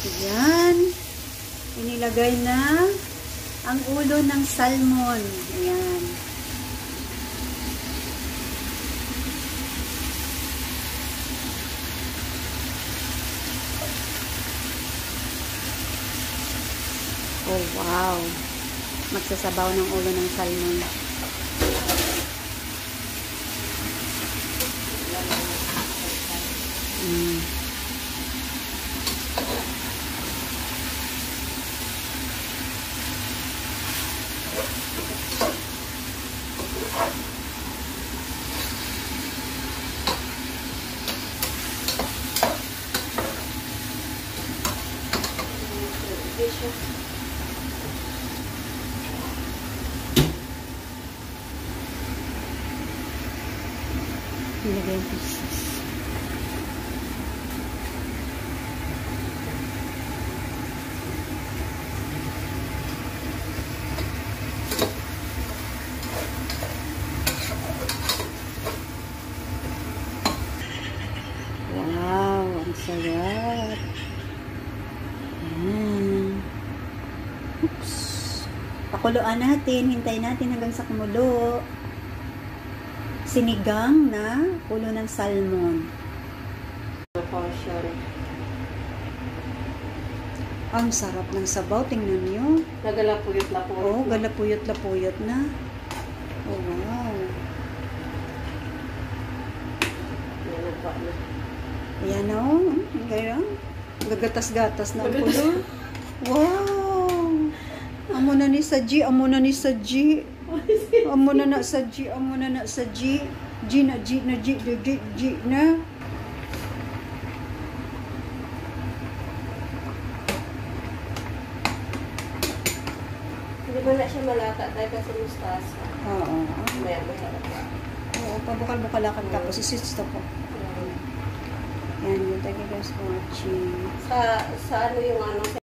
Ayan. Inilagay na ang ulo ng salmon. Ayan. Oh, wow. Magsasabaw ng ulo ng salmon. Ilagay yung pieces. Wow, ang sarap. Ayan. Oops. Pakuluan natin. Hintayin natin hanggang sa kumulo. Sinigang na ulo ng salmon. Ang sarap ng sabaw. Tingnan nyo. Nagalapuyot-lapuyot. Oh, galapuyot-lapuyot na. Oh, wow. Ayan o. Gaya. Gagatas-gatas na ulo. Wow. Amo na ni Saji. Amo na ni Saji. Amo na na sa G, amo na na sa G. G na G na G na G, G na. Hindi ba na siya malata dahil kasi mustasa? Oo. Maya-maya. Oo, pabukal-bukalakan ka po. Sisito po. Yan, thank you guys for watching. Sa ano yung ano